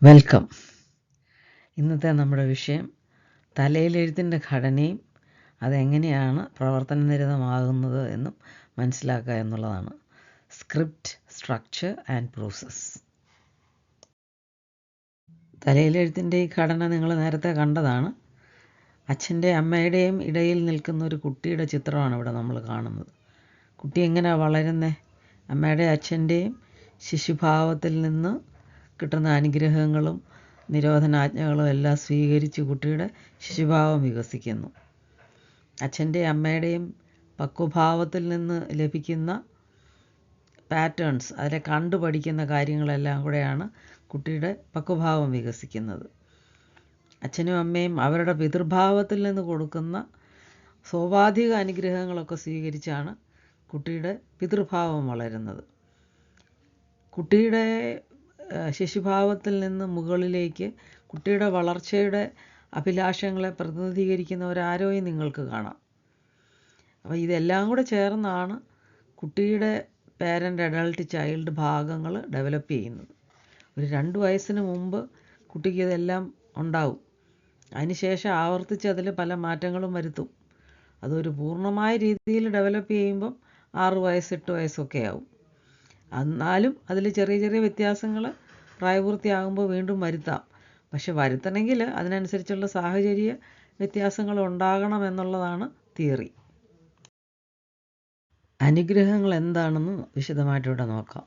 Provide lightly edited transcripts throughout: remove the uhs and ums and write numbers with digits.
Welcome. ഇന്നത്തെ നമ്മുടെ വിഷയം തലയിലെഴുത്തിൻ്റെ ഘടനയും അതെങ്ങനെയാണ് പ്രവർത്തനനിരതമാകുന്നത് എന്നും മനസ്സിലാക്കുക എന്നുള്ളതാണ്. Script, structure and process. തലയിലെഴുത്തിൻ്റെ ഈ ഘടന നിങ്ങൾ നേരത്തെ കണ്ടതാണ്. അച്ഛൻ്റെ അമ്മയുടെയും ഇടയിൽ നിൽക്കുന്ന ഒരു കുട്ടിയുടെ ചിത്രമാണ് ഇവിടെ നമ്മൾ കാണുന്നത്. കുട്ടി എങ്ങനെയാണ് വളരുന്നത്? അമ്മയുടെ അച്ഛൻ്റെയും ശിശുഭാവത്തിൽ നിന്ന് കിട്ടുന്ന അനുഗ്രഹങ്ങളും നിരോധനാജ്ഞകളും എല്ലാം സ്വീകരിച്ച് കുട്ടിയുടെ ശിശുഭാവം വികസിക്കുന്നു. അച്ഛൻ്റെയും അമ്മയുടെയും പക്വഭാവത്തിൽ നിന്ന് ലഭിക്കുന്ന പാറ്റേൺസ്, അതിലെ കണ്ടുപഠിക്കുന്ന കാര്യങ്ങളെല്ലാം കൂടെയാണ് കുട്ടിയുടെ പക്വഭാവം വികസിക്കുന്നത്. അച്ഛനും അമ്മയും അവരുടെ പിതൃഭാവത്തിൽ നിന്ന് കൊടുക്കുന്ന സ്വാഭാവിക അനുഗ്രഹങ്ങളൊക്കെ സ്വീകരിച്ചാണ് കുട്ടിയുടെ പിതൃഭാവം വളരുന്നത്. കുട്ടിയുടെ ശിശുഭാവത്തിൽ നിന്ന് മുകളിലേക്ക് കുട്ടിയുടെ വളർച്ചയുടെ അഭിലാഷങ്ങളെ പ്രതിനിധീകരിക്കുന്ന ഒരാരോയും നിങ്ങൾക്ക് കാണാം. അപ്പോൾ ഇതെല്ലാം കൂടെ ചേർന്നാണ് കുട്ടിയുടെ പേരൻ്റ്, അഡൾട്ട്, ചൈൽഡ് ഭാഗങ്ങൾ ഡെവലപ്പ് ചെയ്യുന്നത്. ഒരു 2 വയസ്സിന് മുമ്പ് കുട്ടിക്ക് ഇതെല്ലാം ഉണ്ടാവും. അതിനുശേഷം ആവർത്തിച്ച് അതിൽ പല മാറ്റങ്ങളും വരുത്തും. അതൊരു പൂർണ്ണമായ രീതിയിൽ ഡെവലപ്പ് ചെയ്യുമ്പം 6 വയസ്സ് 8 വയസ്സൊക്കെ ആവും. എന്നാലും അതിൽ ചെറിയ ചെറിയ വ്യത്യാസങ്ങൾ പ്രായപൂർത്തിയാകുമ്പോൾ വീണ്ടും വരുത്താം. പക്ഷെ വരുത്തണമെങ്കിൽ അതിനനുസരിച്ചുള്ള സാഹചര്യ വ്യത്യാസങ്ങൾ ഉണ്ടാകണം എന്നുള്ളതാണ് തിയറി. അനുഗ്രഹങ്ങൾ എന്താണെന്ന് വിശദമായിട്ട് ഇവിടെ നോക്കാം.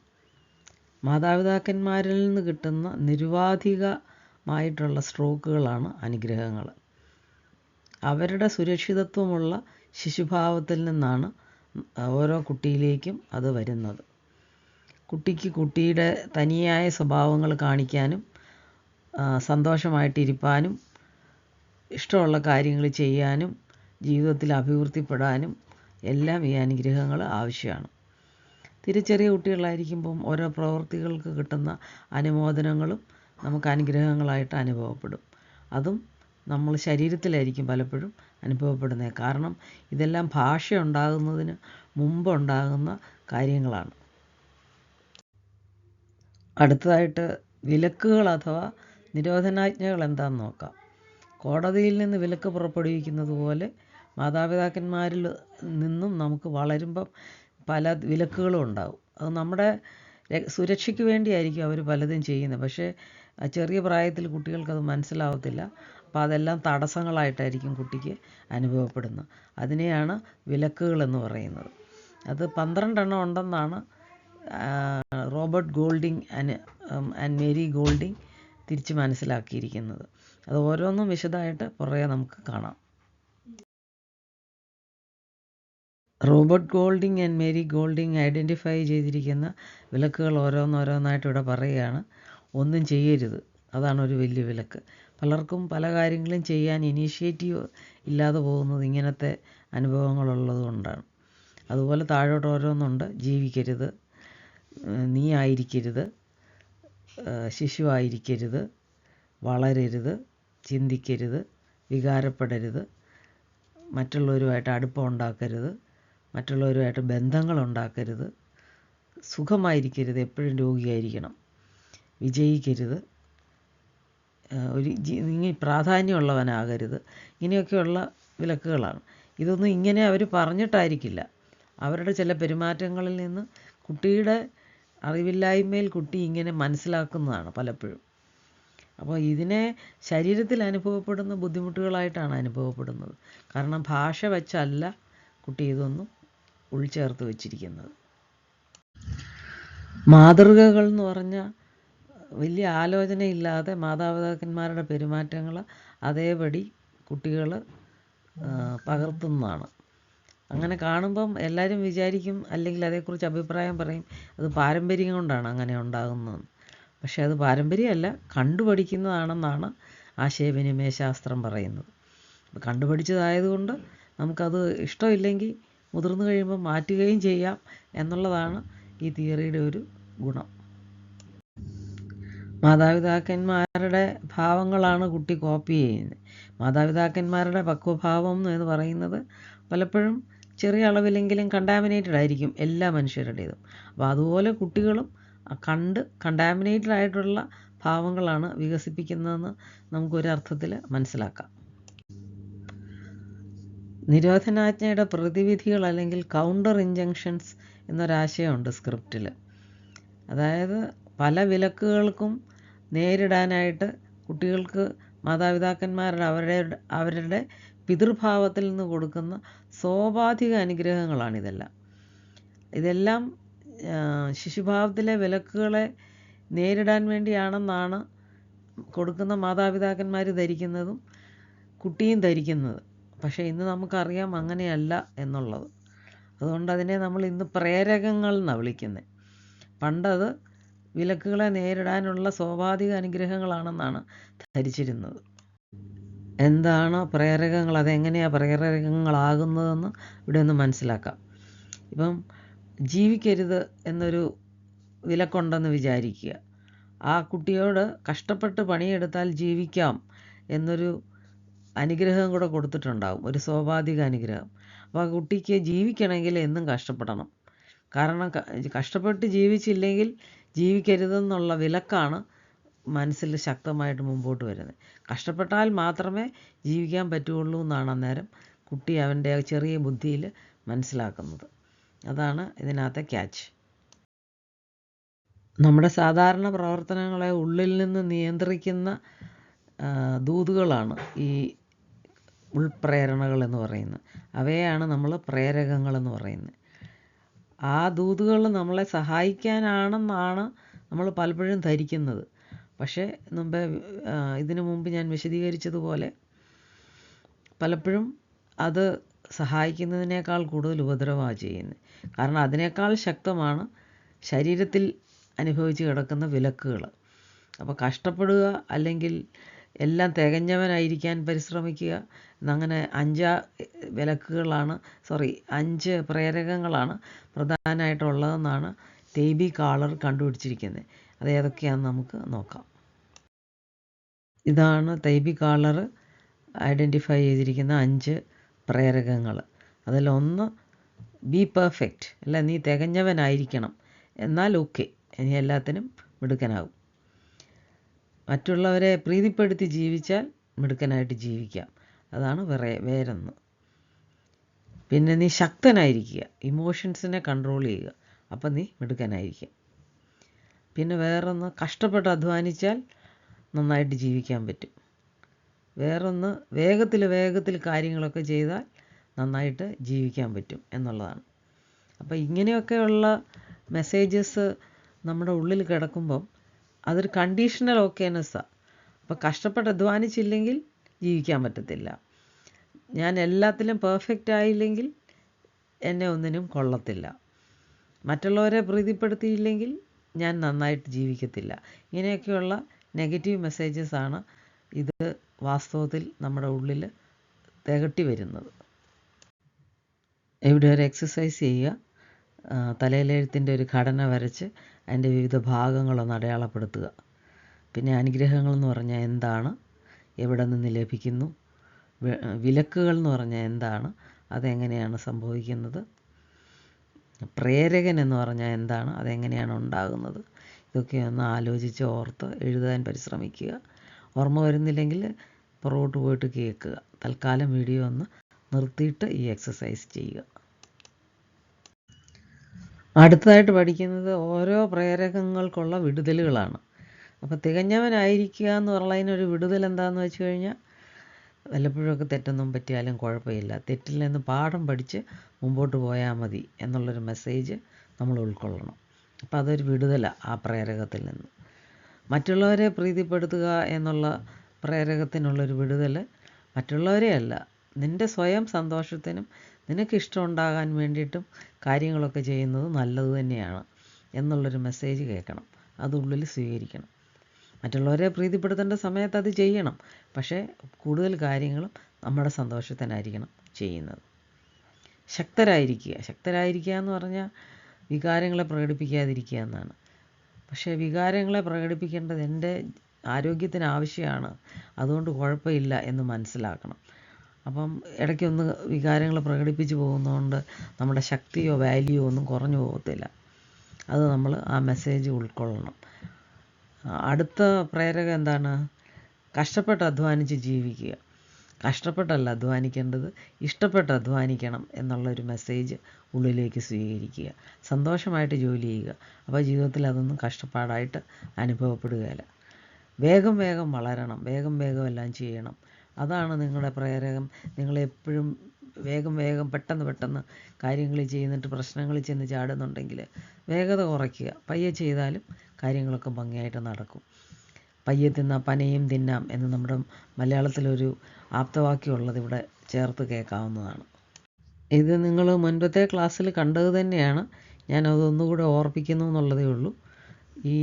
മാതാപിതാക്കന്മാരിൽ നിന്ന് കിട്ടുന്ന നിരുപാധികമായിട്ടുള്ള സ്ട്രോക്കുകളാണ് അനുഗ്രഹങ്ങൾ. അവരുടെ സുരക്ഷിതത്വമുള്ള ശിശുഭാവത്തിൽ നിന്നാണ് ഓരോ കുട്ടിയിലേക്കും അത് വരുന്നത്. കുട്ടിക്ക് കുട്ടിയുടെ തനിയായ സ്വഭാവങ്ങൾ കാണിക്കാനും സന്തോഷമായിട്ടിരിക്കാനും ഇഷ്ടമുള്ള കാര്യങ്ങൾ ചെയ്യാനും ജീവിതത്തിൽ അഭിവൃദ്ധിപ്പെടാനും എല്ലാം ഈ അനുഗ്രഹങ്ങൾ ആവശ്യമാണ്. ചെറിയ കുട്ടികളായിരിക്കുമ്പം ഓരോ പ്രവൃത്തികൾക്ക് കിട്ടുന്ന അനുമോദനങ്ങളും നമുക്ക് അനുഗ്രഹങ്ങളായിട്ട് അനുഭവപ്പെടും. അതും നമ്മൾ ശരീരത്തിലായിരിക്കും പലപ്പോഴും അനുഭവപ്പെടുന്നത്. കാരണം ഇതെല്ലാം ഭാഷ ഉണ്ടാകുന്നതിന് മുമ്പുണ്ടാകുന്ന കാര്യങ്ങളാണ്. അടുത്തതായിട്ട് വിലക്കുകൾ അഥവാ നിരോധനാജ്ഞകൾ എന്താണെന്ന് നോക്കാം. കോടതിയിൽ നിന്ന് വിലക്ക് പുറപ്പെടുവിക്കുന്നത് പോലെ മാതാപിതാക്കന്മാരിൽ നിന്നും നമുക്ക് വളരുമ്പം പല വിലക്കുകളും ഉണ്ടാകും. അത് നമ്മുടെ സുരക്ഷയ്ക്ക് വേണ്ടിയായിരിക്കും അവർ പലതും ചെയ്യുന്നത്. പക്ഷേ ചെറിയ പ്രായത്തിൽ കുട്ടികൾക്കത് മനസ്സിലാവത്തില്ല. അപ്പോൾ അതെല്ലാം തടസ്സങ്ങളായിട്ടായിരിക്കും കുട്ടിക്ക് അനുഭവപ്പെടുന്നത്. അതിനെയാണ് വിലക്കുകളെന്ന് പറയുന്നത്. അത് 12 എണ്ണം ഉണ്ടെന്നാണ് Robert Golding and Mary Golding തിരിച്ച് മനസ്സിലാക്കിയിരിക്കുന്നത്. അത് ഓരോന്നും വിശദമായിട്ട് പുറകെ നമുക്ക് കാണാം. Robert Golding and Mary Golding identify ചെയ്തിരിക്കുന്ന വിലക്കുകൾ ഓരോന്നോരോന്നായിട്ട് ഇവിടെ പറയുകയാണ്. ഒന്നും ചെയ്യരുത്, അതാണ് ഒരു വലിയ വിലക്ക്. പലർക്കും പല കാര്യങ്ങളും ചെയ്യാൻ ഇനീഷ്യേറ്റീവ് ഇല്ലാതെ പോകുന്നത് ഇങ്ങനത്തെ അനുഭവങ്ങളുള്ളത് കൊണ്ടാണ്. അതുപോലെ താഴോട്ട് ഓരോന്നുണ്ട്. ജീവിക്കരുത്, നീ ആയിരിക്കരുത്, ശിശുവായിരിക്കരുത്, വളരരുത്, ചിന്തിക്കരുത്, വികാരപ്പെടരുത്, മറ്റുള്ളവരുമായിട്ട് അടുപ്പം ഉണ്ടാക്കരുത്, മറ്റുള്ളവരുമായിട്ട് ബന്ധങ്ങളുണ്ടാക്കരുത്, സുഖമായിരിക്കരുത്, എപ്പോഴും രോഗിയായിരിക്കണം, വിജയിക്കരുത്, നീ പ്രാധാന്യമുള്ളവനാകരുത്. ഇങ്ങനെയൊക്കെയുള്ള വിലക്കുകളാണ്. ഇതൊന്നും ഇങ്ങനെ അവർ പറഞ്ഞിട്ടായിരിക്കില്ല. അവരുടെ ചില പെരുമാറ്റങ്ങളിൽ നിന്ന് കുട്ടിയുടെ അറിവില്ലായ്മയിൽ കുട്ടി ഇങ്ങനെ മനസ്സിലാക്കുന്നതാണ് പലപ്പോഴും. അപ്പോൾ ഇതിനെ ശരീരത്തിൽ അനുഭവപ്പെടുന്ന ബുദ്ധിമുട്ടുകളായിട്ടാണ് അനുഭവപ്പെടുന്നത്. കാരണം ഭാഷ വെച്ചല്ല കുട്ടി ഇതൊന്നും ഉൾച്ചേർത്ത് വച്ചിരിക്കുന്നത്. മാതൃകകൾ എന്ന് പറഞ്ഞാൽ വലിയ ആലോചനയില്ലാതെ മാതാപിതാക്കന്മാരുടെ പെരുമാറ്റങ്ങൾ അതേപടി കുട്ടികൾ പകർത്തുന്നതാണ്. അങ്ങനെ കാണുമ്പം എല്ലാവരും വിചാരിക്കും, അല്ലെങ്കിൽ അതേക്കുറിച്ച് അഭിപ്രായം പറയും, അത് പാരമ്പര്യം കൊണ്ടാണ് അങ്ങനെ ഉണ്ടാകുന്നതെന്ന്. പക്ഷേ അത് പാരമ്പര്യമല്ല, കണ്ടുപഠിക്കുന്നതാണെന്നാണ് ആശയവിനിമയ ശാസ്ത്രം പറയുന്നത്. കണ്ടുപഠിച്ചതായതുകൊണ്ട് നമുക്കത് ഇഷ്ടമില്ലെങ്കിൽ മുതിർന്നു കഴിയുമ്പോൾ മാറ്റുകയും ചെയ്യാം എന്നുള്ളതാണ് ഈ തിയറിയുടെ ഒരു ഗുണം. മാതാപിതാക്കന്മാരുടെ ഭാവങ്ങളാണ് കുട്ടി കോപ്പി ചെയ്യുന്നത്. മാതാപിതാക്കന്മാരുടെ പക്വഭാവം എന്ന് പറയുന്നത് പലപ്പോഴും ചെറിയ അളവിലെങ്കിലും കണ്ടാമിനേറ്റഡ് ആയിരിക്കും എല്ലാ മനുഷ്യരുടേതും. അപ്പോൾ അതുപോലെ കുട്ടികളും കണ്ടാമിനേറ്റഡ് ആയിട്ടുള്ള ഭാവങ്ങളാണ് വികസിപ്പിക്കുന്നതെന്ന് നമുക്കൊരർത്ഥത്തിൽ മനസ്സിലാക്കാം. നിരോധനാജ്ഞയുടെ പ്രതിവിധികൾ അല്ലെങ്കിൽ കൗണ്ടർ ഇഞ്ചങ്ഷൻസ് എന്നൊരാശയമുണ്ട് സ്ക്രിപ്റ്റിൽ. അതായത് പല വിലക്കുകൾക്കും നേരിടാനായിട്ട് കുട്ടികൾക്ക് മാതാപിതാക്കന്മാരുടെ അവരുടെ പിതൃഭാവത്തിൽ നിന്ന് കൊടുക്കുന്ന സോപാധിക അനുഗ്രഹങ്ങളാണിതെല്ലാം. ഇതെല്ലാം ശിശുഭാവത്തിലെ വിലക്കുകളെ നേരിടാൻ വേണ്ടിയാണെന്നാണ് കൊടുക്കുന്ന മാതാപിതാക്കന്മാർ ധരിക്കുന്നതും കുട്ടിയും ധരിക്കുന്നത്. പക്ഷേ ഇന്ന് നമുക്കറിയാം അങ്ങനെയല്ല എന്നുള്ളത്. അതുകൊണ്ട് അതിനെ നമ്മൾ ഇന്ന് പ്രേരകങ്ങൾ എന്നാണ് വിളിക്കുന്നത്. പണ്ടത് വിലക്കുകളെ നേരിടാനുള്ള സ്വാഭാവിക അനുഗ്രഹങ്ങളാണെന്നാണ് ധരിച്ചിരുന്നത്. എന്താണ് പ്രേരകങ്ങൾ, അതെങ്ങനെയാണ് പ്രേരകങ്ങളാകുന്നതെന്ന് ഇവിടെ ഒന്ന് മനസ്സിലാക്കാം. ഇപ്പം ജീവിക്കരുത് എന്നൊരു വിലക്കുണ്ടെന്ന് വിചാരിക്കുക. ആ കുട്ടിയോട് കഷ്ടപ്പെട്ട് പണിയെടുത്താൽ ജീവിക്കാം എന്നൊരു അനുഗ്രഹം കൂടെ കൊടുത്തിട്ടുണ്ടാകും, ഒരു സ്വാഭാവിക അനുഗ്രഹം. അപ്പോൾ ആ കുട്ടിക്ക് ജീവിക്കണമെങ്കിൽ എന്നും കഷ്ടപ്പെടണം. കാരണം കഷ്ടപ്പെട്ട് ജീവിച്ചില്ലെങ്കിൽ ജീവിക്കരുതെന്നുള്ള വിലക്കാണ് മനസ്സിൽ ശക്തമായിട്ട് മുമ്പോട്ട് വരുന്നത്. കഷ്ടപ്പെട്ടാൽ മാത്രമേ ജീവിക്കാൻ പറ്റുള്ളൂ എന്നാണ് അന്നേരം കുട്ടി അവൻ്റെ ചെറിയ ബുദ്ധിയിൽ മനസ്സിലാക്കുന്നത്. അതാണ് ഇതിനകത്തെ ക്യാച്ച്. നമ്മുടെ സാധാരണ പ്രവർത്തനങ്ങളെ ഉള്ളിൽ നിന്ന് നിയന്ത്രിക്കുന്ന ദൂതുകളാണ് ഈ ഉൾപ്രേരണകൾ എന്ന് പറയുന്നത്. അവയെയാണ് നമ്മൾ പ്രേരകങ്ങളെന്ന് പറയുന്നത്. ആ ദൂതുകൾ നമ്മളെ സഹായിക്കാനാണെന്നാണ് നമ്മൾ പലപ്പോഴും ധരിക്കുന്നത്. പക്ഷേ ഇതിനു മുമ്പ് ഞാൻ വിശദീകരിച്ചതുപോലെ പലപ്പോഴും അത് സഹായിക്കുന്നതിനേക്കാൾ കൂടുതൽ ഉപദ്രവമാണ് ചെയ്യുന്നത്. കാരണം അതിനേക്കാൾ ശക്തമാണ് ശരീരത്തിൽ അനുഭവിച്ച് കിടക്കുന്ന വിലക്കുകൾ. അപ്പോൾ കഷ്ടപ്പെടുക, അല്ലെങ്കിൽ എല്ലാം തികഞ്ഞവനായിരിക്കാൻ പരിശ്രമിക്കുക എന്നങ്ങനെ 5 പ്രേരകങ്ങളാണ് പ്രധാനമായിട്ടുള്ളതെന്നാണ് ടേബി കാളർ കണ്ടുപിടിച്ചിരിക്കുന്നത്. അത് ഏതൊക്കെയാണെന്ന് നമുക്ക് നോക്കാം. ഇതാണ് ടേബി കാളർ ഐഡൻറ്റിഫൈ ചെയ്തിരിക്കുന്ന 5 പ്രേരകങ്ങൾ. അതിലൊന്ന് ബി പെർഫെക്റ്റ്, അല്ല നീ തികഞ്ഞവനായിരിക്കണം, എന്നാൽ ഓക്കെ, ഇനി എല്ലാത്തിനും മിടുക്കനാകും. മറ്റുള്ളവരെ പ്രീതിപ്പെടുത്തി ജീവിച്ചാൽ മിടുക്കനായിട്ട് ജീവിക്കാം, അതാണ് വേറൊന്ന്. പിന്നെ നീ ശക്തനായിരിക്കുക, ഇമോഷൻസിനെ കൺട്രോൾ ചെയ്യുക, അപ്പം നീ മിടുക്കനായിരിക്കുക. പിന്നെ വേറൊന്ന്, കഷ്ടപ്പെട്ട് അധ്വാനിച്ചാൽ നന്നായിട്ട് ജീവിക്കാൻ പറ്റും. വേറൊന്ന്, വേഗത്തിൽ കാര്യങ്ങളൊക്കെ ചെയ്താൽ നന്നായിട്ട് ജീവിക്കാൻ പറ്റും എന്നുള്ളതാണ്. അപ്പോൾ ഇങ്ങനെയൊക്കെയുള്ള മെസ്സേജസ് നമ്മുടെ ഉള്ളിൽ കിടക്കുമ്പം അതൊരു കണ്ടീഷണൽ ഓക്കേനെസ്സാണ്. അപ്പോൾ കഷ്ടപ്പെട്ട് അധ്വാനിച്ചില്ലെങ്കിൽ ജീവിക്കാൻ പറ്റത്തില്ല. ഞാൻ എല്ലാത്തിലും പെർഫെക്റ്റ് ആയില്ലെങ്കിൽ എന്നെ ഒന്നിനും കൊള്ളത്തില്ല. മറ്റുള്ളവരെ പ്രീതിപ്പെടുത്തിയില്ലെങ്കിൽ ഞാൻ നന്നായിട്ട് ജീവിക്കത്തില്ല. ഇങ്ങനെയൊക്കെയുള്ള നെഗറ്റീവ് മെസ്സേജസാണ് ഇത് വാസ്തവത്തിൽ നമ്മുടെ ഉള്ളിൽ തികട്ടി വരുന്നത്. ഇവിടെ ഒരു എക്സസൈസ് ചെയ്യുക. തലയിലെഴുത്തിൻ്റെ ഒരു ഘടന വരച്ച് അതിൻ്റെ വിവിധ ഭാഗങ്ങളൊന്ന് അടയാളപ്പെടുത്തുക. പിന്നെ അനുഗ്രഹങ്ങളെന്ന് പറഞ്ഞാൽ എന്താണ്, എവിടെ നിന്ന് ലഭിക്കുന്നു, വിലക്കുകൾ എന്ന് പറഞ്ഞാൽ എന്താണ്, അതെങ്ങനെയാണ് സംഭവിക്കുന്നത്, പ്രേരകൻ എന്ന് പറഞ്ഞാൽ എന്താണ്, അതെങ്ങനെയാണ് ഉണ്ടാകുന്നത്, ഇതൊക്കെ ഒന്ന് ആലോചിച്ച് ഓർത്ത് എഴുതാൻ പരിശ്രമിക്കുക. ഓർമ്മ വരുന്നില്ലെങ്കിൽ പുറകോട്ട് പോയിട്ട് കേൾക്കുക. തൽക്കാലം വീഡിയോ ഒന്ന് നിർത്തിയിട്ട് ഈ എക്സസൈസ് ചെയ്യുക. അടുത്തതായിട്ട് പഠിക്കുന്നത് ഓരോ പ്രേരകങ്ങൾക്കുള്ള വിടുതലുകളാണ്. അപ്പോൾ തികഞ്ഞവനായിരിക്കുക എന്ന് പറയുന്നതിനൊരു വിടുതൽ എന്താണെന്ന് വെച്ച് കഴിഞ്ഞാൽ, വല്ലപ്പോഴൊക്കെ തെറ്റൊന്നും പറ്റിയാലും കുഴപ്പമില്ല, തെറ്റിൽ നിന്ന് പാഠം പഠിച്ച് മുമ്പോട്ട് പോയാൽ മതി എന്നുള്ളൊരു മെസ്സേജ് നമ്മൾ ഉൾക്കൊള്ളണം. അപ്പോൾ അതൊരു വിടുതലാണ് ആ പ്രേരകത്തിൽ നിന്ന്. മറ്റുള്ളവരെ പ്രീതിപ്പെടുത്തുക എന്നുള്ള പ്രേരകത്തിനുള്ളൊരു വിടുതൽ മറ്റുള്ളവരെ അല്ല, നിൻ്റെ സ്വയം സന്തോഷത്തിനും നിനക്കിഷ്ടമുണ്ടാകാൻ വേണ്ടിയിട്ടും കാര്യങ്ങളൊക്കെ ചെയ്യുന്നത് നല്ലത് തന്നെയാണ് എന്നുള്ളൊരു മെസ്സേജ് കേൾക്കണം. അത് ഉള്ളിൽ സ്വീകരിക്കണം. മറ്റുള്ളവരെ പ്രീതിപ്പെടുത്തേണ്ട സമയത്ത് അത് ചെയ്യണം, പക്ഷേ കൂടുതൽ കാര്യങ്ങളും നമ്മുടെ സന്തോഷത്തിനായിരിക്കണം ചെയ്യുന്നത്. ശക്തരായിരിക്കുക എന്ന് പറഞ്ഞാൽ വികാരങ്ങളെ പ്രകടിപ്പിക്കാതിരിക്കുക എന്നാണ്. പക്ഷേ വികാരങ്ങളെ പ്രകടിപ്പിക്കേണ്ടത് എൻ്റെ ആരോഗ്യത്തിന് ആവശ്യമാണ്, അതുകൊണ്ട് കുഴപ്പമില്ല എന്ന് മനസ്സിലാക്കണം. അപ്പം ഇടയ്ക്കൊന്ന് വികാരങ്ങൾ പ്രകടിപ്പിച്ച് പോകുന്നതുകൊണ്ട് നമ്മുടെ ശക്തിയോ വാല്യൂയോ ഒന്നും കുറഞ്ഞു പോകത്തില്ല. അത് നമ്മൾ ആ മെസ്സേജ് ഉൾക്കൊള്ളണം. അടുത്ത പ്രേരകം എന്താണ്? കഷ്ടപ്പെട്ട് അധ്വാനിച്ച് ജീവിക്കുക. കഷ്ടപ്പെട്ടല്ല അധ്വാനിക്കേണ്ടത്, ഇഷ്ടപ്പെട്ട് അധ്വാനിക്കണം എന്നുള്ളൊരു മെസ്സേജ് ഉള്ളിലേക്ക് സ്വീകരിക്കുക. സന്തോഷമായിട്ട് ജോലി ചെയ്യുക. അപ്പോൾ ജീവിതത്തിൽ അതൊന്നും കഷ്ടപ്പാടായിട്ട് അനുഭവപ്പെടുകയില്ല. വേഗം വേഗം വളരണം, വേഗം വേഗം എല്ലാം ചെയ്യണം. അതാണ് നിങ്ങളുടെ പ്രേരകം. നിങ്ങളെപ്പോഴും വേഗം വേഗം പെട്ടെന്ന് കാര്യങ്ങൾ ചെയ്യുന്നിട്ട് പ്രശ്നങ്ങളിൽ ചെന്ന് ചാടുന്നുണ്ടെങ്കിൽ വേഗത കുറയ്ക്കുക. പയ്യെ ചെയ്താലും കാര്യങ്ങളൊക്കെ ഭംഗിയായിട്ട് നടക്കും. പയ്യെ തിന്നാം പനയും തിന്നാം എന്ന് നമ്മുടെ മലയാളത്തിലൊരു ആപ്തവാക്യമുള്ളത് ഇവിടെ ചേർത്ത് കേൾക്കാവുന്നതാണ്. ഇത് നിങ്ങൾ മുൻപത്തെ ക്ലാസ്സിൽ കണ്ടത് തന്നെയാണ്. ഞാനതൊന്നുകൂടെ ഓർപ്പിക്കുന്നു എന്നുള്ളതേ ഉള്ളൂ. ഈ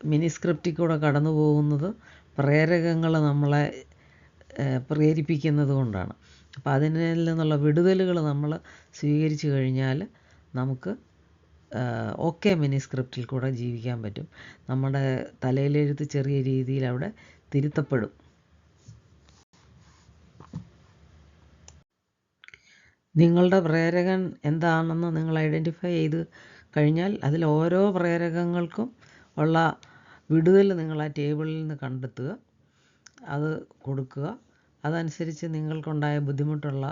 മിനി സ്ക്രിപ്റ്റിൽ കൂടെ കടന്നു പോകുന്നത് പ്രേരകങ്ങൾ നമ്മളെ പ്രേരിപ്പിക്കുന്നത് കൊണ്ടാണ്. അപ്പോൾ അതിൽ നിന്നുള്ള വിടുതലുകൾ നമ്മൾ സ്വീകരിച്ചു കഴിഞ്ഞാൽ നമുക്ക് ഓക്കെ മിനി സ്ക്രിപ്റ്റിൽ കൂടെ ജീവിക്കാൻ പറ്റും. നമ്മുടെ തലയിലെഴുത്ത് ചെറിയ രീതിയിൽ അവിടെ തിരുത്തപ്പെടും. നിങ്ങളുടെ പ്രേരകൻ എന്താണെന്ന് നിങ്ങൾ ഐഡൻറ്റിഫൈ ചെയ്ത് കഴിഞ്ഞാൽ അതിൽ ഓരോ പ്രേരകങ്ങൾക്കും ഉള്ള വിടുതൽ നിങ്ങൾ ആ ടേബിളിൽ നിന്ന് കണ്ടെത്തുക, അത് കൊടുക്കുക. അതനുസരിച്ച് നിങ്ങൾക്കുണ്ടായ ബുദ്ധിമുട്ടുള്ള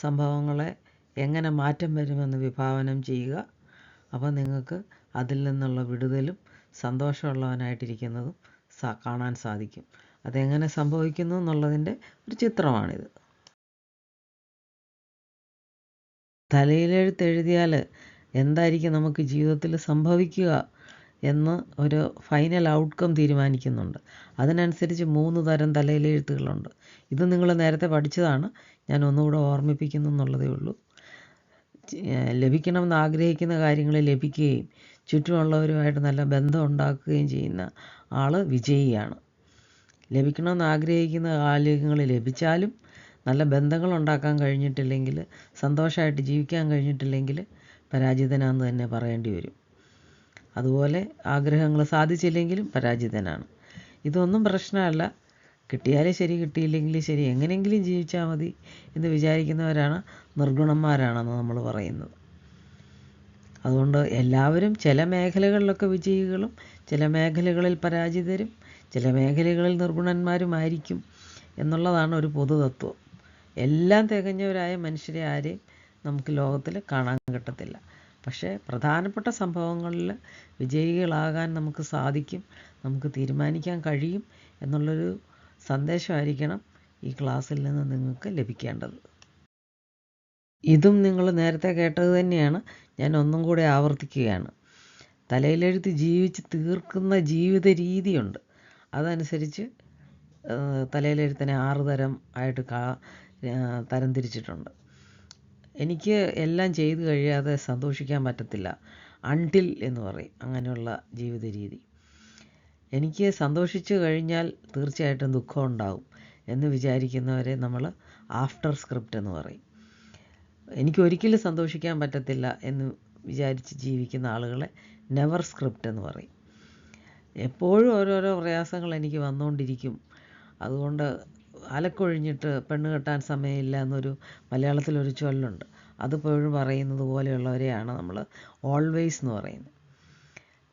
സംഭവങ്ങളെ എങ്ങനെ മാറ്റം വരുമെന്ന് വിഭാവനം ചെയ്യുക. അപ്പോൾ നിങ്ങൾക്ക് അതിൽ നിന്നുള്ള വിടുതലും സന്തോഷമുള്ളവനായിട്ടിരിക്കുന്നതും കാണാൻ സാധിക്കും. അതെങ്ങനെ സംഭവിക്കുന്നു എന്നുള്ളതിൻ്റെ ഒരു ചിത്രമാണിത്. തലയിലെഴുത്തെഴുതിയാൽ എന്തായിരിക്കും നമുക്ക് ജീവിതത്തിൽ സംഭവിക്കുക എന്ന് ഒരു ഫൈനൽ ഔട്ട്കം തീരുമാനിക്കുന്നുണ്ട്. അതിനനുസരിച്ച് 3 തരം തലയിലെഴുത്തുകളുണ്ട്. ഇത് നിങ്ങൾ നേരത്തെ പഠിച്ചതാണ്, ഞാൻ ഒന്നുകൂടെ ഓർമ്മിപ്പിക്കുന്നു എന്നുള്ളതേ ഉള്ളൂ. ലഭിക്കണമെന്ന് ആഗ്രഹിക്കുന്ന കാര്യങ്ങൾ ലഭിക്കുകയും ചുറ്റുമുള്ളവരുമായിട്ട് നല്ല ബന്ധം ഉണ്ടാക്കുകയും ചെയ്യുന്ന ആൾ വിജയിയാണ്. ലഭിക്കണമെന്ന് ആഗ്രഹിക്കുന്ന കാര്യങ്ങൾ ലഭിച്ചാലും നല്ല ബന്ധങ്ങൾ ഉണ്ടാക്കാൻ കഴിഞ്ഞിട്ടില്ലെങ്കിൽ, സന്തോഷമായിട്ട് ജീവിക്കാൻ കഴിഞ്ഞിട്ടില്ലെങ്കിൽ പരാജിതനാണെന്ന് തന്നെ പറയേണ്ടി വരും. അതുപോലെ ആഗ്രഹങ്ങൾ സാധിച്ചില്ലെങ്കിലും പരാജിതനാണ്. ഇതൊന്നും പ്രശ്നമല്ല. കിട്ടിയാലും ശരി, കിട്ടിയില്ലെങ്കിലും ശരി, എങ്ങനെയെങ്കിലും ജീവിച്ചാൽ മതി എന്ന് വിചാരിക്കുന്നവരാണ് നിർഗുണന്മാരാണെന്ന് നമ്മൾ പറയുന്നത്. അതുകൊണ്ട് എല്ലാവരും ചില മേഖലകളിലൊക്കെ വിജയികളും ചില മേഖലകളിൽ പരാജിതരും ചില മേഖലകളിൽ നിർഗുണന്മാരുമായിരിക്കും എന്നുള്ളതാണ് ഒരു പൊതുതത്വം. എല്ലാം തികഞ്ഞവരായ മനുഷ്യരെ ആരെയും നമുക്ക് ലോകത്തിൽ കാണാൻ കിട്ടത്തില്ല. പക്ഷേ പ്രധാനപ്പെട്ട സംഭവങ്ങളിൽ വിജയികളാകാൻ നമുക്ക് സാധിക്കും, നമുക്ക് തീരുമാനിക്കാൻ കഴിയും എന്നുള്ളൊരു സന്ദേശമായിരിക്കണം ഈ ക്ലാസ്സിൽ നിന്ന് നിങ്ങൾക്ക് ലഭിക്കേണ്ടത്. ഇതും നിങ്ങൾ നേരത്തെ കേട്ടത് തന്നെയാണ്, ഞാൻ ഒന്നും കൂടെ ആവർത്തിക്കുകയാണ്. തലയിലെഴുത്ത് ജീവിച്ച് തീർക്കുന്ന ജീവിത രീതിയുണ്ട്. അതനുസരിച്ച് തലയിലെഴുത്തിനെ 6 തരം ആയിട്ട് തരംതിരിച്ചിട്ടുണ്ട്. എനിക്ക് എല്ലാം ചെയ്തു കഴിയാതെ സന്തോഷിക്കാൻ പറ്റത്തില്ല, അൺടിൽ എന്ന് പറയും അങ്ങനെയുള്ള ജീവിത രീതി. എനിക്ക് സന്തോഷിച്ചു കഴിഞ്ഞാൽ തീർച്ചയായിട്ടും ദുഃഖം ഉണ്ടാവും എന്ന് വിചാരിക്കുന്നവരെ നമ്മൾ ആഫ്റ്റർ സ്ക്രിപ്റ്റ് എന്ന് പറയും. എനിക്കൊരിക്കലും സന്തോഷിക്കാൻ പറ്റത്തില്ല എന്ന് വിചാരിച്ച് ജീവിക്കുന്ന ആളുകളെ നെവർ സ്ക്രിപ്റ്റ് എന്ന് പറയും. എപ്പോഴും ഓരോരോ പ്രയാസങ്ങൾ എനിക്ക് വന്നുകൊണ്ടിരിക്കും, അതുകൊണ്ട് അലക്കൊഴിഞ്ഞിട്ട് പെണ്ണ് കെട്ടാൻ സമയമില്ല എന്നൊരു മലയാളത്തിലൊരു ചൊല്ലുണ്ട്. അതുപോഴും പറയുന്നത് പോലെയുള്ളവരെയാണ് നമ്മൾ ഓൾവേസ് എന്ന് പറയുന്നത്.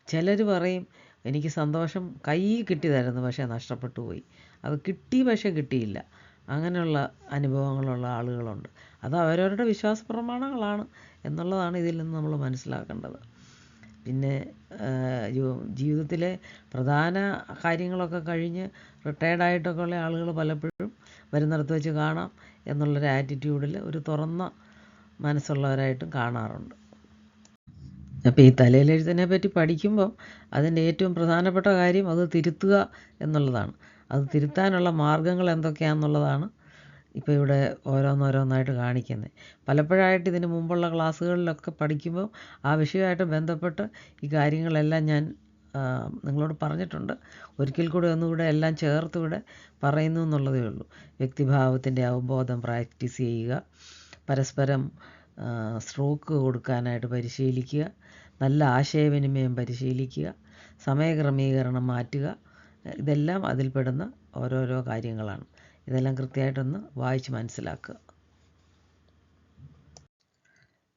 ചിലർ പറയും എനിക്ക് സന്തോഷം കയ്യിൽ കിട്ടിയതായിരുന്നു പക്ഷേ നഷ്ടപ്പെട്ടു പോയി, അത് കിട്ടി പക്ഷേ കിട്ടിയില്ല. അങ്ങനെയുള്ള അനുഭവങ്ങളുള്ള ആളുകളുണ്ട്. അത് അവരവരുടെ വിശ്വാസ പ്രമാണങ്ങളാണ് എന്നുള്ളതാണ് ഇതിൽ നിന്ന് നമ്മൾ മനസ്സിലാക്കേണ്ടത്. പിന്നെ ജീവിതത്തിലെ പ്രധാന കാര്യങ്ങളൊക്കെ കഴിഞ്ഞ് റിട്ടയർഡായിട്ടൊക്കെ ഉള്ള ആളുകൾ പലപ്പോഴും വരുന്നിടത്ത് വെച്ച് കാണാം എന്നുള്ളൊരു ആറ്റിറ്റ്യൂഡിൽ ഒരു തുറന്ന മനസ്സുള്ളവരായിട്ടും കാണാറുണ്ട്. അപ്പോൾ ഈ തലയിലെഴുത്തിനെ പറ്റി പഠിക്കുമ്പോൾ അതിൻ്റെ ഏറ്റവും പ്രധാനപ്പെട്ട കാര്യം അത് തിരുത്തുക എന്നുള്ളതാണ്. അത് തിരുത്താനുള്ള മാർഗ്ഗങ്ങൾ എന്തൊക്കെയാണെന്നുള്ളതാണ് ഇപ്പോൾ ഇവിടെ ഓരോന്നോരോന്നായിട്ട് കാണിക്കുന്നത്. പലപ്പോഴായിട്ട് ഇതിന് മുമ്പുള്ള ക്ലാസ്സുകളിലൊക്കെ പഠിക്കുമ്പോൾ ആ വിഷയമായിട്ട് ബന്ധപ്പെട്ട് ഈ കാര്യങ്ങളെല്ലാം ഞാൻ നിങ്ങളോട് പറഞ്ഞിട്ടുണ്ട്. ഒരിക്കൽ കൂടെ ഒന്നുകൂടെ എല്ലാം ചേർത്ത് ഇവിടെ പറയുന്നു എന്നുള്ളതേ ഉള്ളൂ. വ്യക്തിഭാവത്തിൻ്റെ അവബോധം പ്രാക്ടീസ് ചെയ്യുക, പരസ്പരം സ്ട്രോക്ക് കൊടുക്കാനായിട്ട് പരിശീലിക്കുക, നല്ല ആശയവിനിമയം പരിശീലിക്കുക, സമയക്രമീകരണം മാറ്റുക. ഇതെല്ലാം അതിൽപ്പെടുന്ന ഓരോരോ കാര്യങ്ങളാണ്. ഇതെല്ലാം കൃത്യമായിട്ടൊന്ന് വായിച്ച് മനസ്സിലാക്കുക.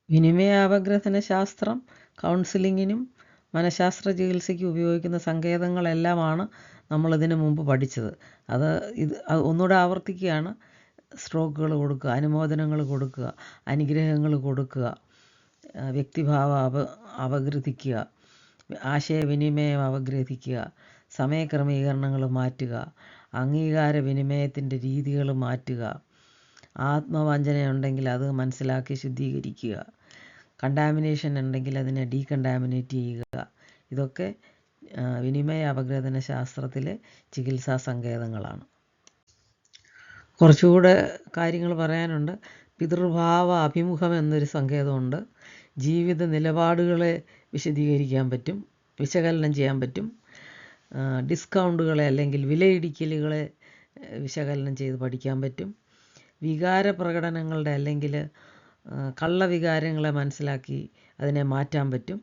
വിനിമയ അപഗ്രഥന ശാസ്ത്രം കൗൺസിലിങ്ങിനും മനഃശാസ്ത്ര ചികിത്സയ്ക്ക് ഉപയോഗിക്കുന്ന സങ്കേതങ്ങളെല്ലാമാണ് നമ്മളിതിനു മുമ്പ് പഠിച്ചത്. അത് ഒന്നുകൂടെ ആവർത്തിക്കുകയാണ്. സ്ട്രോക്കുകൾ കൊടുക്കുക, അനുമോദനങ്ങൾ കൊടുക്കുക, അനുഗ്രഹങ്ങൾ കൊടുക്കുക, വ്യക്തിഭാവം അപഗ്രഥിക്കുക, ആശയവിനിമയം അപഗ്രഥിക്കുക, സമയക്രമീകരണങ്ങൾ മാറ്റുക, അംഗീകാര വിനിമയത്തിൻ്റെ രീതികൾ മാറ്റുക, ആത്മവഞ്ചനയുണ്ടെങ്കിൽ അത് മനസ്സിലാക്കി ശുദ്ധീകരിക്കുക, കണ്ടാമിനേഷൻ ഉണ്ടെങ്കിൽ അതിനെ ഡീകണ്ടാമിനേറ്റ് ചെയ്യുക. ഇതൊക്കെ വിനിമയ അപഗ്രഥന ശാസ്ത്രത്തിലെ ചികിത്സാ സങ്കേതങ്ങളാണ്. കുറച്ചുകൂടെ കാര്യങ്ങൾ പറയാനുണ്ട്. പിതൃഭാവ അഭിമുഖം എന്നൊരു സങ്കേതമുണ്ട്. ജീവിത നിലപാടുകളെ വിശദീകരിക്കാൻ പറ്റും, വിശകലനം ചെയ്യാൻ പറ്റും. ഡിസ്കൗണ്ടുകളെ അല്ലെങ്കിൽ വിലയിടിക്കലുകളെ വിശകലനം ചെയ്ത് പഠിക്കാൻ പറ്റും. വികാര പ്രകടനങ്ങളുടെ അല്ലെങ്കിൽ കള്ളവികാരങ്ങളെ മനസ്സിലാക്കി അതിനെ മാറ്റാൻ പറ്റും.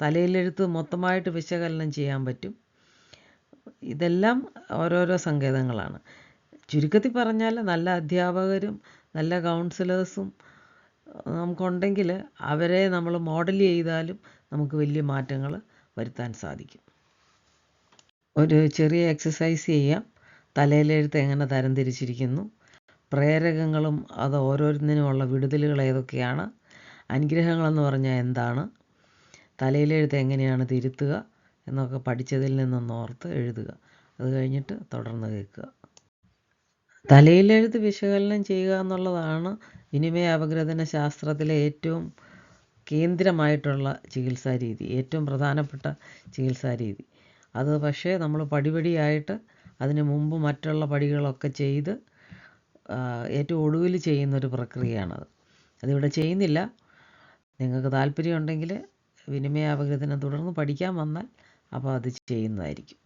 തലയിലെഴുത്ത് മൊത്തമായിട്ട് വിശകലനം ചെയ്യാൻ പറ്റും. ഇതെല്ലാം ഓരോരോ സങ്കേതങ്ങളാണ്. ചുരുക്കത്തിൽ പറഞ്ഞാൽ നല്ല അധ്യാപകരും നല്ല കൗൺസിലേഴ്സും നമുക്കുണ്ടെങ്കിൽ അവരെ നമ്മൾ മോഡൽ ചെയ്താലും നമുക്ക് വലിയ മാറ്റങ്ങൾ വരുത്താൻ സാധിക്കും. ഒരു ചെറിയ എക്സസൈസ് ചെയ്യാം. തലയിലെഴുത്ത് എങ്ങനെ തരംതിരിച്ചിരിക്കുന്നു, പ്രേരകങ്ങളും അത് ഓരോന്നിനുമുള്ള വിടുതലുകൾ ഏതൊക്കെയാണ്, അനുഗ്രഹങ്ങളെന്ന് പറഞ്ഞാൽ എന്താണ്, തലയിലെഴുത്ത് എങ്ങനെയാണ് തിരുത്തുക എന്നൊക്കെ പഠിച്ചതിൽ നിന്നോർത്ത് എഴുതുക. അത് കഴിഞ്ഞിട്ട് തുടർന്ന് കേൾക്കുക. തലയിലെഴുത്ത് വിശകലനം ചെയ്യുക എന്നുള്ളതാണ് വിനിമയ അപഗ്രഥന ശാസ്ത്രത്തിലെ ഏറ്റവും കേന്ദ്രമായിട്ടുള്ള ചികിത്സാ രീതി, ഏറ്റവും പ്രധാനപ്പെട്ട ചികിത്സാ രീതി. അത് പക്ഷേ നമ്മൾ പടിപടിയായിട്ട് അതിന് മുമ്പ് മറ്റുള്ള പടികളൊക്കെ ചെയ്ത് ഏറ്റവും ഒടുവിൽ ചെയ്യുന്നൊരു പ്രക്രിയയാണത്. അതിവിടെ ചെയ്യുന്നില്ല. നിങ്ങൾക്ക് താല്പര്യമുണ്ടെങ്കിൽ വിനിമയ അപഗ്രഥനം തുടർന്ന് പഠിക്കാൻ വന്നാൽ അപ്പോൾ അത് ചെയ്യുന്നതായിരിക്കും.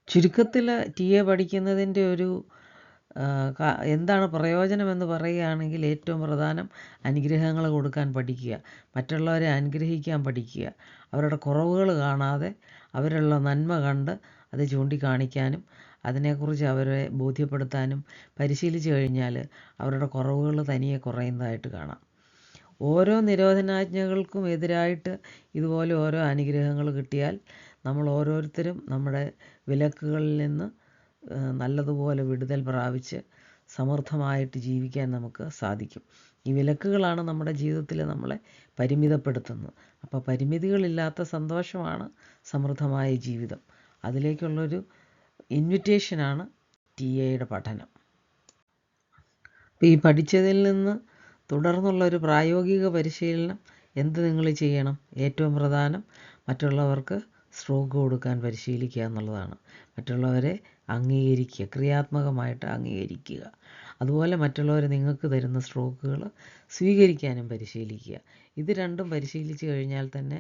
ചുരുക്കത്തിൽ TA പഠിക്കുന്നതിൻ്റെ ഒരു എന്താണ് പ്രയോജനമെന്ന് പറയുകയാണെങ്കിൽ ഏറ്റവും പ്രധാനം അനുഗ്രഹങ്ങൾ കൊടുക്കാൻ പഠിക്കുക, മറ്റുള്ളവരെ അനുഗ്രഹിക്കാൻ പഠിക്കുക, അവരുടെ കുറവുകൾ കാണാതെ അവരുള്ള നന്മ കണ്ട് അത് ചൂണ്ടിക്കാണിക്കാനും അതിനെക്കുറിച്ച് അവരെ ബോധ്യപ്പെടുത്താനും പരിശീലിച്ചു കഴിഞ്ഞാൽ അവരുടെ കുറവുകൾ തനിയെ കുറയുന്നതായിട്ട് കാണാം. ഓരോ നിരോധനാജ്ഞകൾക്കും എതിരായിട്ട് ഇതുപോലെ ഓരോ അനുഗ്രഹങ്ങൾ കിട്ടിയാൽ നമ്മൾ ഓരോരുത്തരും നമ്മുടെ വിലക്കുകളിൽ നിന്ന് നല്ലതുപോലെ വിടുതൽ പ്രാപിച്ച് സമൃദ്ധമായിട്ട് ജീവിക്കാൻ നമുക്ക് സാധിക്കും. ഈ വിലക്കുകളാണ് നമ്മുടെ ജീവിതത്തിൽ നമ്മളെ പരിമിതപ്പെടുത്തുന്നത്. അപ്പോൾ പരിമിതികളില്ലാത്ത സന്തോഷമാണ് സമൃദ്ധമായ ജീവിതം. അതിലേക്കുള്ളൊരു ഇൻവിറ്റേഷനാണ് TA പഠനം. അപ്പോൾ ഈ പഠിച്ചതിൽ നിന്ന് തുടർന്നുള്ളൊരു പ്രായോഗിക പരിശീലനം എന്ത് നിങ്ങൾ ചെയ്യണം? ഏറ്റവും പ്രധാനം മറ്റുള്ളവർക്ക് സ്ട്രോക്ക് കൊടുക്കാൻ പരിശീലിക്കുക എന്നുള്ളതാണ്. മറ്റുള്ളവരെ അംഗീകരിക്കുക, ക്രിയാത്മകമായിട്ട് അംഗീകരിക്കുക. അതുപോലെ മറ്റുള്ളവർ നിങ്ങൾക്ക് തരുന്ന സ്ട്രോക്കുകൾ സ്വീകരിക്കാനും പരിശീലിക്കുക. ഇത് രണ്ടും പരിശീലിച്ച് കഴിഞ്ഞാൽ തന്നെ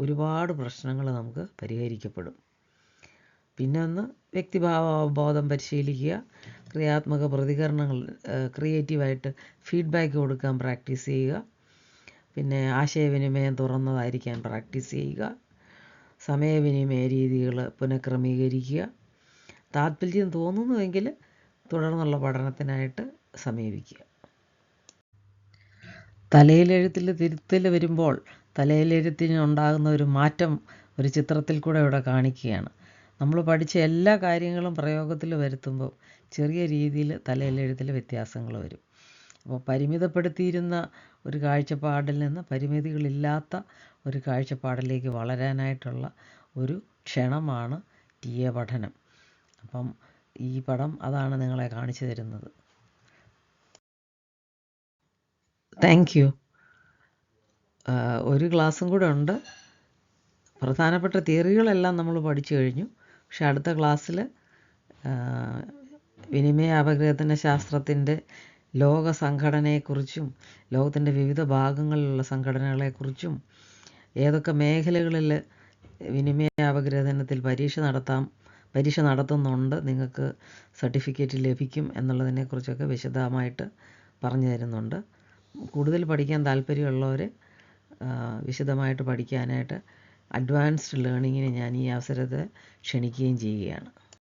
ഒരുപാട് പ്രശ്നങ്ങൾ നമുക്ക് പരിഹരിക്കപ്പെടും. പിന്നെ ഒന്ന് വ്യക്തിഭാവബോധം പരിശീലിക്കുക, ക്രിയാത്മക പ്രതികരണങ്ങൾ ക്രിയേറ്റീവായിട്ട് ഫീഡ്ബാക്ക് കൊടുക്കാൻ പ്രാക്ടീസ് ചെയ്യുക, പിന്നെ ആശയവിനിമയം തുറന്നതായിരിക്കാൻ പ്രാക്ടീസ് ചെയ്യുക, സമയവിനിമയ രീതികൾ പുനഃക്രമീകരിക്കുക. താല്പര്യം തോന്നുന്നുവെങ്കിൽ തുടർന്നുള്ള പഠനത്തിനായിട്ട് സമീപിക്കുക. തലയിലെഴുത്തിൽ തിരുത്തൽ വരുമ്പോൾ തലയിലെഴുത്തിന് ഉണ്ടാകുന്ന ഒരു മാറ്റം ഒരു ചിത്രത്തിൽ കൂടെ ഇവിടെ കാണിക്കുകയാണ്. നമ്മൾ പഠിച്ച എല്ലാ കാര്യങ്ങളും പ്രയോഗത്തിൽ വരുത്തുമ്പോൾ ചെറിയ രീതിയിൽ തലയിലെഴുത്തിൽ വ്യത്യാസങ്ങൾ വരും. അപ്പോൾ പരിമിതപ്പെടുത്തിയിരുന്ന ഒരു കാഴ്ചപ്പാടിൽ നിന്ന് പരിമിതികളില്ലാത്ത ഒരു കാഴ്ചപ്പാടിലേക്ക് വളരാനായിട്ടുള്ള ഒരു ക്ഷണമാണ് TA പഠനം. അപ്പം ഈ പടം അതാണ് നിങ്ങളെ കാണിച്ചു തരുന്നത്. Thank you. ഒരു ക്ലാസ്സും കൂടെ ഉണ്ട്. പ്രധാനപ്പെട്ട തിയറികളെല്ലാം നമ്മൾ പഠിച്ചു കഴിഞ്ഞു. പക്ഷെ അടുത്ത ക്ലാസ്സിൽ വിനിമയ അപഗ്രഥന ശാസ്ത്രത്തിൻ്റെ ലോക സംഘടനയെക്കുറിച്ചും ലോകത്തിൻ്റെ വിവിധ ഭാഗങ്ങളിലുള്ള സംഘടനകളെക്കുറിച്ചും ഏതൊക്കെ മേഖലകളിൽ വിനിമയ അപഗ്രഥനത്തിൽ പരീക്ഷ നടത്തുന്നുണ്ട്, നിങ്ങൾക്ക് സർട്ടിഫിക്കറ്റ് ലഭിക്കും എന്നുള്ളതിനെക്കുറിച്ചൊക്കെ വിശദമായിട്ട് പറഞ്ഞു തരുന്നുണ്ട്. കൂടുതൽ പഠിക്കാൻ താല്പര്യമുള്ളവർ വിശദമായിട്ട് പഠിക്കാനായിട്ട് അഡ്വാൻസ്ഡ് ലേണിങ്ങിന് ഞാൻ ഈ അവസരത്തെ ക്ഷണിക്കുകയും ചെയ്യുകയാണ്.